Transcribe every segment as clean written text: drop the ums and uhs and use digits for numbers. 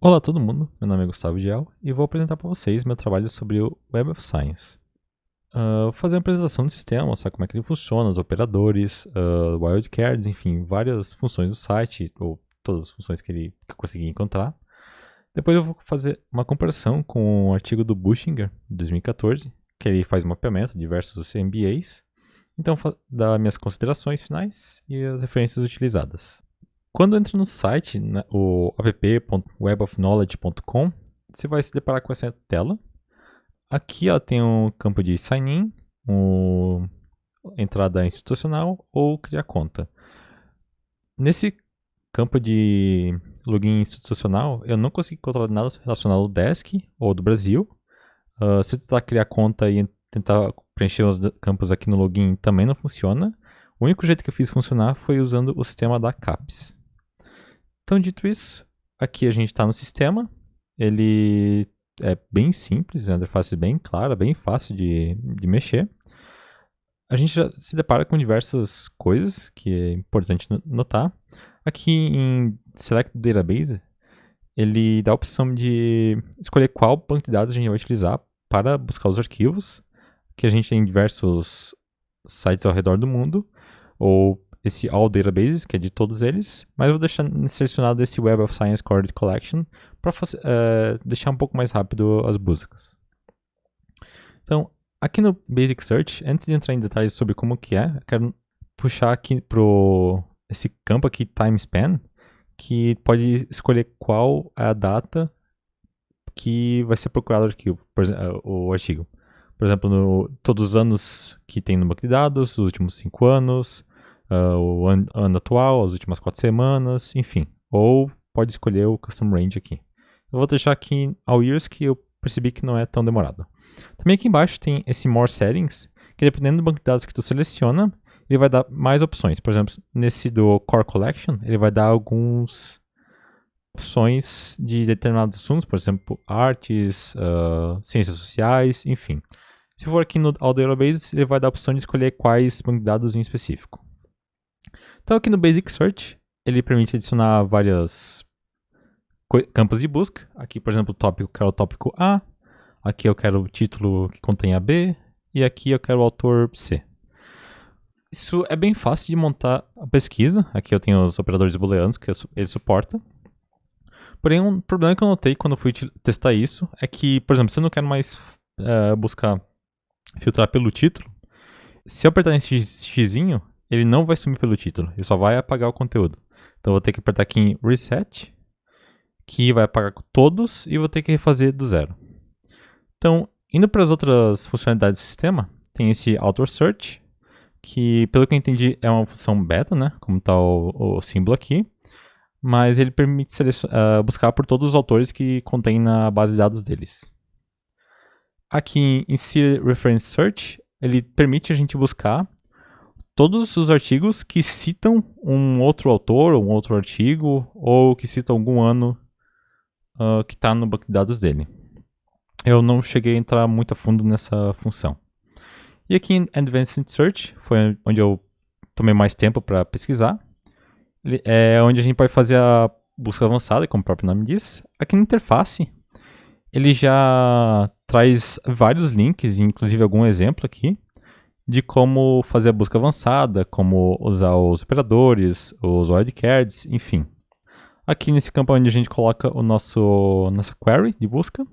Olá a todo mundo, meu nome é Gustavo Giel e vou apresentar para vocês meu trabalho sobre o Web of Science. Vou fazer uma apresentação do sistema, mostrar como é que ele funciona, os operadores, wildcards, enfim, várias funções do site, ou todas as funções que eu consegui encontrar. Depois eu vou fazer uma comparação com o artigo do Bushinger, de 2014, que ele faz um mapeamento de diversos MBAs. Então, dar minhas considerações finais e as referências utilizadas. Quando entra no site, o app.webofknowledge.com, você vai se deparar com essa tela. Aqui ela tem um campo de sign-in, entrada institucional ou criar conta. Nesse campo de login institucional, eu não consegui encontrar nada relacionado ao Desk ou do Brasil. Se eu tentar criar conta e tentar preencher os campos aqui no login, também não funciona. O único jeito que eu fiz funcionar foi usando o sistema da CAPES. Então, dito isso, aqui a gente está no sistema. Ele é bem simples, a interface bem clara, bem fácil de mexer. A gente já se depara com diversas coisas que é importante notar. Aqui em Select Database, ele dá a opção de escolher qual banco de dados a gente vai utilizar para buscar os arquivos, que a gente tem em diversos sites ao redor do mundo, ou esse All Databases, que é de todos eles, mas eu vou deixar selecionado esse Web of Science Coordinate Collection para deixar um pouco mais rápido as buscas. Então, aqui no Basic Search, antes de entrar em detalhes sobre como que é, eu quero puxar aqui esse campo aqui, Time Span, que pode escolher qual é a data que vai ser procurado o artigo. Por exemplo, todos os anos que tem no banco de dados, os últimos 5 anos, o ano atual, as últimas 4 semanas, enfim. Ou pode escolher o Custom Range aqui. Eu vou deixar aqui All Years, que eu percebi que não é tão demorado. Também aqui embaixo tem esse More Settings, que dependendo do banco de dados que tu seleciona, ele vai dar mais opções. Por exemplo, nesse do Core Collection, ele vai dar algumas opções de determinados assuntos, por exemplo, artes, ciências sociais, enfim. Se for aqui no All Databases, ele vai dar a opção de escolher quais bancos de dados em específico. Então aqui no Basic Search, ele permite adicionar vários campos de busca. Aqui, por exemplo, o tópico, eu quero o tópico A. Aqui eu quero o título que contém a B. E aqui eu quero o autor C. Isso é bem fácil de montar a pesquisa. Aqui eu tenho os operadores booleanos que ele suporta. Porém, um problema que eu notei quando eu fui testar isso é que, por exemplo, se eu não quero mais filtrar pelo título, se eu apertar nesse xizinho, ele não vai sumir pelo título, ele só vai apagar o conteúdo. Então eu vou ter que apertar aqui em Reset, que vai apagar todos, e vou ter que refazer do zero. Então, indo para as outras funcionalidades do sistema, tem esse Auto Search, que pelo que eu entendi é uma função beta, né? Como está o símbolo aqui, mas ele permite buscar por todos os autores que contém na base de dados deles. Aqui em City Reference Search, ele permite a gente buscar todos os artigos que citam um outro autor, um outro artigo, ou que citam algum ano que está no banco de dados dele. Eu não cheguei a entrar muito a fundo nessa função. E aqui em Advanced Search, foi onde eu tomei mais tempo para pesquisar. É onde a gente pode fazer a busca avançada, como o próprio nome diz. Aqui na interface, ele já traz vários links, inclusive algum exemplo aqui, de como fazer a busca avançada, como usar os operadores, os wildcards, enfim. Aqui nesse campo onde a gente coloca nossa query de busca.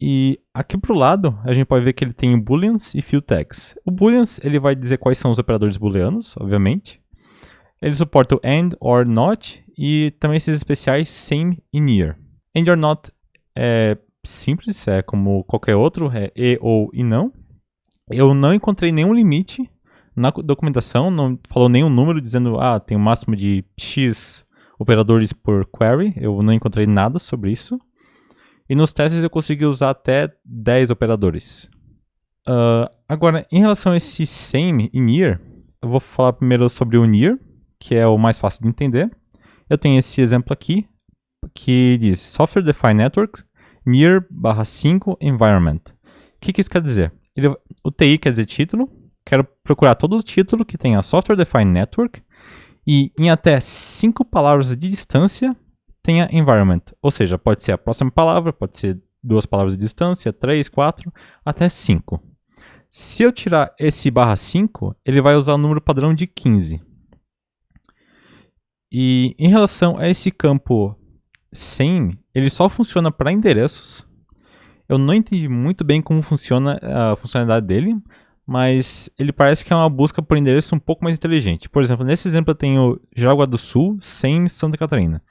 E aqui para o lado, a gente pode ver que ele tem booleans e field tags. O booleans, ele vai dizer quais são os operadores booleanos, obviamente. Ele suporta o AND, OR, NOT e também esses especiais SAME e NEAR. AND or NOT é simples, é como qualquer outro, é e ou e não. Eu não encontrei nenhum limite na documentação, não falou nenhum número dizendo tem um máximo de X operadores por query, eu não encontrei nada sobre isso. E nos testes eu consegui usar até 10 operadores. Agora, em relação a esse SAME e NEAR, eu vou falar primeiro sobre o NEAR, que é o mais fácil de entender. Eu tenho esse exemplo aqui, que diz Software Defined Network NEAR/5 Environment. O que isso quer dizer? O TI quer dizer título, quero procurar todo o título que tenha Software Defined Network e em até 5 palavras de distância tem a environment, ou seja, pode ser a próxima palavra, pode ser 2 palavras de distância, 3, 4, até 5. Se eu tirar esse /5, ele vai usar o número padrão de 15. E em relação a esse campo sem, ele só funciona para endereços. Eu não entendi muito bem como funciona a funcionalidade dele, mas ele parece que é uma busca por endereço um pouco mais inteligente. Por exemplo, nesse exemplo eu tenho Jaraguá do Sul sem Santa Catarina.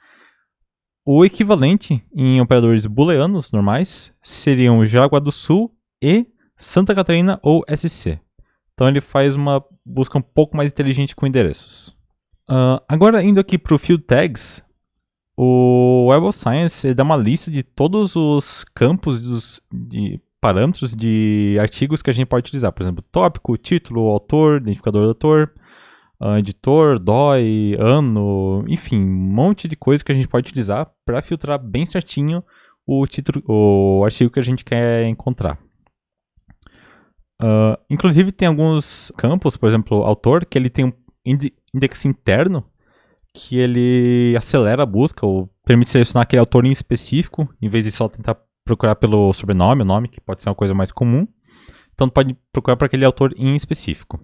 O equivalente em operadores booleanos normais seriam Jaraguá do Sul e Santa Catarina ou SC. Então ele faz uma busca um pouco mais inteligente com endereços. Agora indo aqui para o Field Tags, o Web of Science ele dá uma lista de todos os campos de parâmetros de artigos que a gente pode utilizar. Por exemplo, tópico, título, autor, identificador do autor, editor, DOI, ano, enfim, um monte de coisa que a gente pode utilizar para filtrar bem certinho o artigo que a gente quer encontrar. Inclusive tem alguns campos, por exemplo, autor, que ele tem um indexo interno que ele acelera a busca ou permite selecionar aquele autor em específico, em vez de só tentar procurar pelo sobrenome, o nome, que pode ser uma coisa mais comum. Então pode procurar para aquele autor em específico.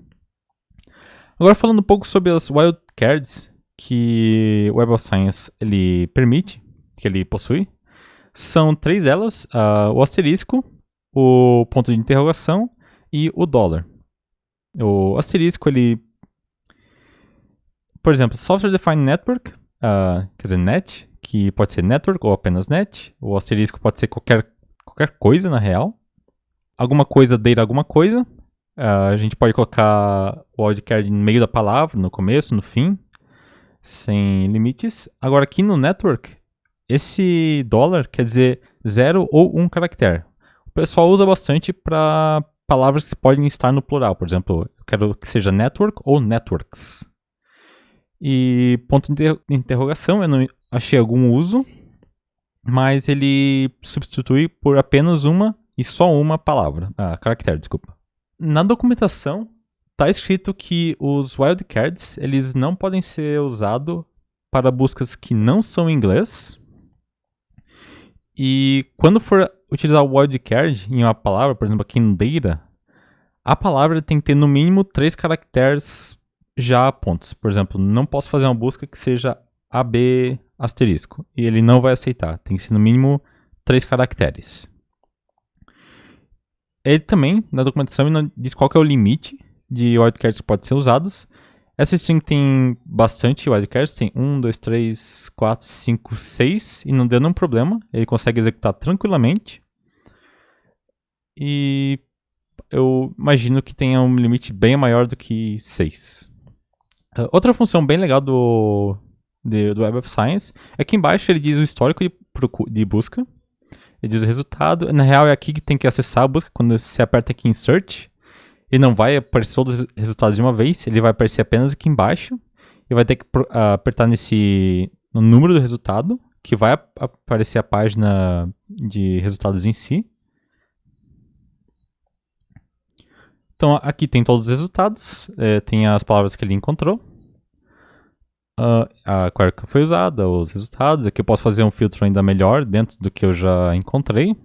Agora falando um pouco sobre as wildcards que o Web of Science ele permite, que ele possui, são 3 delas, o asterisco, o ponto de interrogação e o dólar. O asterisco, ele, por exemplo, Software Defined Network, quer dizer, net, que pode ser network ou apenas net. O asterisco pode ser qualquer coisa, na real. Alguma coisa, data alguma coisa. A gente pode colocar o wildcard no meio da palavra, no começo, no fim, sem limites. Agora aqui no network, esse dólar quer dizer 0 ou 1 caractere. O pessoal usa bastante para palavras que podem estar no plural. Por exemplo, eu quero que seja network ou networks. E ponto de interrogação, eu não achei algum uso, mas ele substitui por apenas uma e só uma palavra, caractere, desculpa. Na documentação, está escrito que os wildcards eles não podem ser usados para buscas que não são em inglês. E quando for utilizar o wildcard em uma palavra, por exemplo, aqui no data, a palavra tem que ter no mínimo 3 caracteres já pontos. Por exemplo, não posso fazer uma busca que seja AB asterisco. E ele não vai aceitar. Tem que ser no mínimo 3 caracteres. Ele também, na documentação, diz qual que é o limite de wildcards que podem ser usados. Essa string tem bastante wildcards, tem 1, 2, 3, 4, 5, 6, e não deu nenhum problema. Ele consegue executar tranquilamente. E eu imagino que tenha um limite bem maior do que 6. Outra função bem legal do Web of Science é que embaixo ele diz o histórico de busca. Ele diz o resultado. Na real é aqui que tem que acessar a busca. Quando você aperta aqui em Search, ele não vai aparecer todos os resultados de uma vez. Ele vai aparecer apenas aqui embaixo. E vai ter que apertar no número do resultado, que vai aparecer a página de resultados em si. Então aqui tem todos os resultados. Tem as palavras que ele encontrou. A query que foi usada, os resultados. Aqui eu posso fazer um filtro ainda melhor dentro do que eu já encontrei.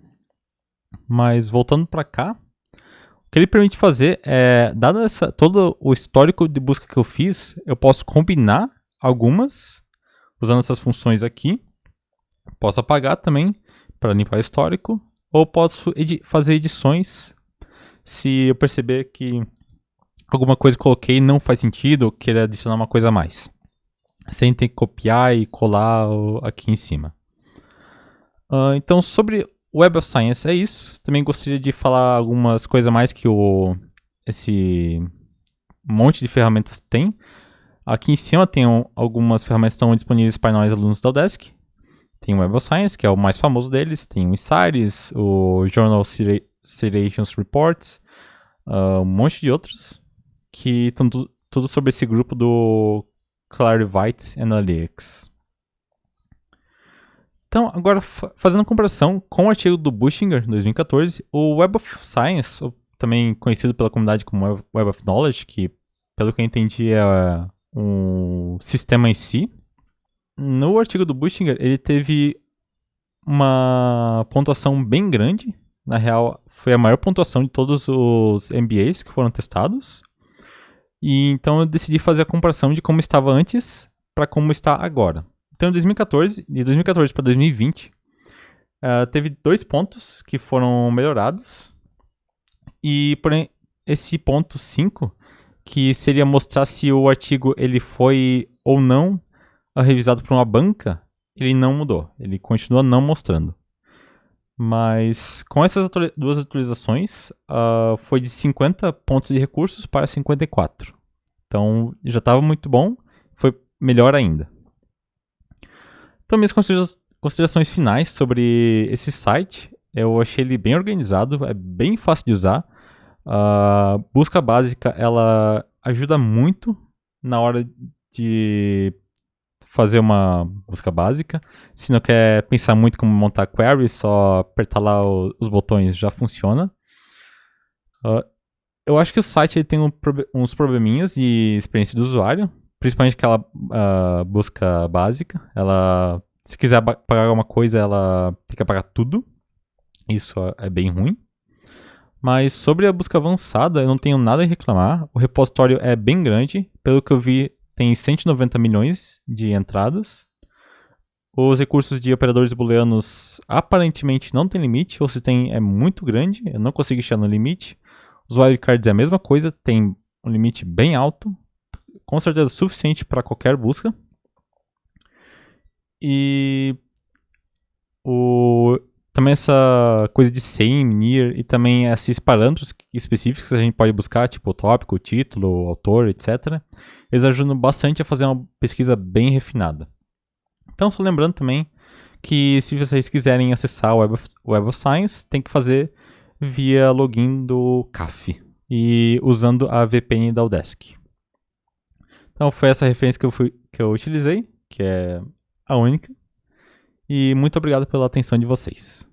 Mas voltando para cá, o que ele permite fazer é, dado todo o histórico de busca que eu fiz, eu posso combinar algumas usando essas funções aqui. Posso apagar também para limpar o histórico. Ou posso fazer edições se eu perceber que alguma coisa que eu coloquei não faz sentido ou queira adicionar uma coisa a mais, sem ter que copiar e colar aqui em cima. Então, sobre o Web of Science é isso. Também gostaria de falar algumas coisas a mais que esse monte de ferramentas tem. Aqui em cima tem algumas ferramentas que estão disponíveis para nós alunos da Udesc. Tem o Web of Science, que é o mais famoso deles. Tem o Insights, o Journal Citations Reports, um monte de outros que estão tudo sobre esse grupo do Clarivate Analytics. Então, agora fazendo a comparação com o artigo do Bushinger, 2014, o Web of Science, também conhecido pela comunidade como Web of Knowledge, que pelo que eu entendi é um sistema em si, no artigo do Buchinger, ele teve uma pontuação bem grande. Na real, foi a maior pontuação de todos os MBAs que foram testados. E então eu decidi fazer a comparação de como estava antes para como está agora. Então, de 2014 para 2020, teve 2 pontos que foram melhorados. E, porém, esse ponto 5, que seria mostrar se o artigo ele foi ou não revisado por uma banca, ele não mudou. Ele continua não mostrando. Mas com essas duas atualizações, foi de 50 pontos de recursos para 54. Então já estava muito bom, foi melhor ainda. Então, minhas considerações finais sobre esse site, eu achei ele bem organizado, é bem fácil de usar. A busca básica, ela ajuda muito na hora de fazer uma busca básica. Se não quer pensar muito como montar query, só apertar lá os botões, já funciona. Eu acho que o site ele tem uns probleminhas de experiência do usuário, principalmente aquela busca básica. Ela, se quiser pagar alguma coisa, ela tem que apagar tudo. Isso é bem ruim. Mas sobre a busca avançada, eu não tenho nada a reclamar. O repositório é bem grande. Pelo que eu vi, tem 190 milhões de entradas. Os recursos de operadores booleanos aparentemente não tem limite, ou se tem é muito grande, eu não consigo chegar no limite. Os wildcards é a mesma coisa, tem um limite bem alto, com certeza suficiente para qualquer busca. E também essa coisa de same, near, e também esses parâmetros específicos que a gente pode buscar, tipo o tópico, o título, o autor, etc. Eles ajudam bastante a fazer uma pesquisa bem refinada. Então, só lembrando também que se vocês quiserem acessar o Web of Science, tem que fazer via login do CAF e usando a VPN da Udesc. Então, foi essa referência que eu utilizei, que é a única. E muito obrigado pela atenção de vocês.